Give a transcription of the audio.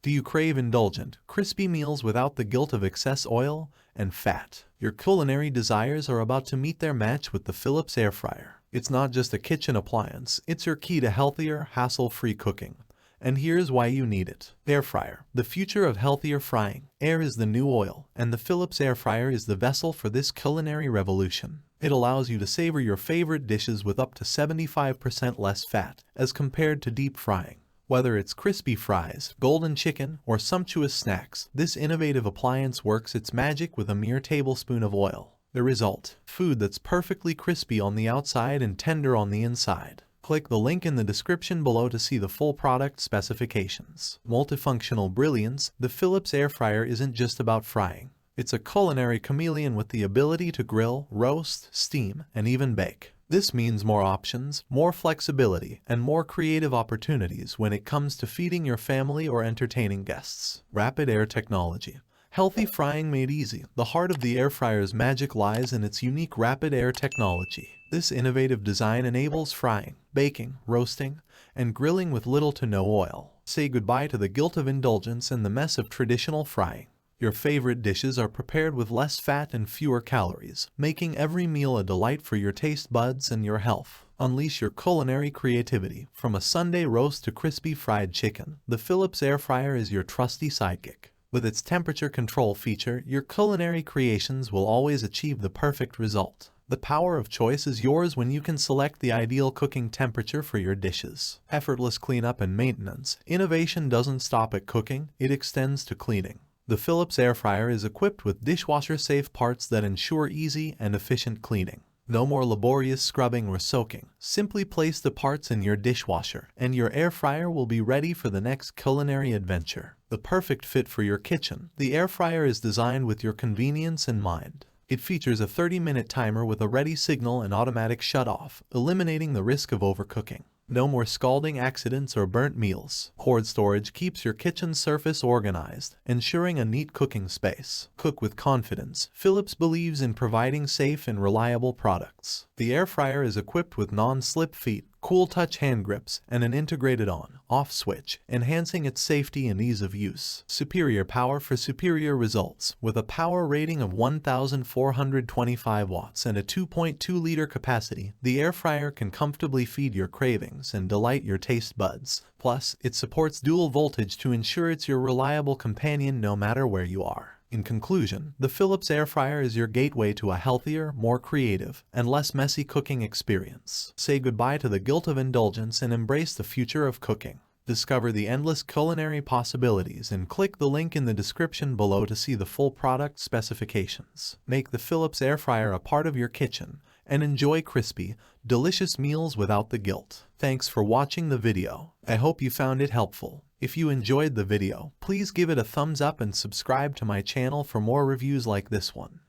Do you crave indulgent, crispy meals without the guilt of excess oil and fat? Your culinary desires are about to meet their match with the Philips Airfryer. It's not just a kitchen appliance, it's your key to healthier, hassle-free cooking. And here's why you need it. Airfryer, the future of healthier frying. Air is the new oil, and the Philips Airfryer is the vessel for this culinary revolution. It allows you to savor your favorite dishes with up to 75% less fat, as compared to deep frying. Whether it's crispy fries, golden chicken, or sumptuous snacks, this innovative appliance works its magic with a mere tablespoon of oil. The result: food that's perfectly crispy on the outside and tender on the inside. Click the link in the description below to see the full product specifications. Multifunctional brilliance: the Philips Airfryer isn't just about frying. It's a culinary chameleon with the ability to grill, roast, steam, and even bake. This means more options, more flexibility, and more creative opportunities when it comes to feeding your family or entertaining guests. Rapid air technology. Healthy frying made easy. The heart of the airfryer's magic lies in its unique rapid air technology. This innovative design enables frying, baking, roasting, and grilling with little to no oil. Say goodbye to the guilt of indulgence and the mess of traditional frying. Your favorite dishes are prepared with less fat and fewer calories, making every meal a delight for your taste buds and your health. Unleash your culinary creativity. From a Sunday roast to crispy fried chicken, the Philips Airfryer is your trusty sidekick. With its temperature control feature, your culinary creations will always achieve the perfect result. The power of choice is yours when you can select the ideal cooking temperature for your dishes. Effortless cleanup and maintenance. Innovation doesn't stop at cooking, it extends to cleaning. The Philips Airfryer is equipped with dishwasher-safe parts that ensure easy and efficient cleaning. No more laborious scrubbing or soaking. Simply place the parts in your dishwasher, and your airfryer will be ready for the next culinary adventure. The perfect fit for your kitchen, the airfryer is designed with your convenience in mind. It features a 30-minute timer with a ready signal and automatic shut-off, eliminating the risk of overcooking. No more scalding accidents or burnt meals. Hoard storage keeps your kitchen surface organized, ensuring a neat cooking space. Cook with confidence. Philips believes in providing safe and reliable products. The airfryer is equipped with non-slip feet, cool touch hand grips, and an integrated on/off switch, enhancing its safety and ease of use. Superior power for superior results. With a power rating of 1,425 watts and a 2.2-liter capacity, the airfryer can comfortably feed your cravings and delight your taste buds. Plus, it supports dual voltage to ensure it's your reliable companion no matter where you are. In conclusion, the Philips Airfryer is your gateway to a healthier, more creative, and less messy cooking experience. Say goodbye to the guilt of indulgence and embrace the future of cooking. Discover the endless culinary possibilities and click the link in the description below to see the full product specifications. Make the Philips Airfryer a part of your kitchen and enjoy crispy, delicious meals without the guilt. Thanks for watching the video. I hope you found it helpful. If you enjoyed the video, please give it a thumbs up and subscribe to my channel for more reviews like this one.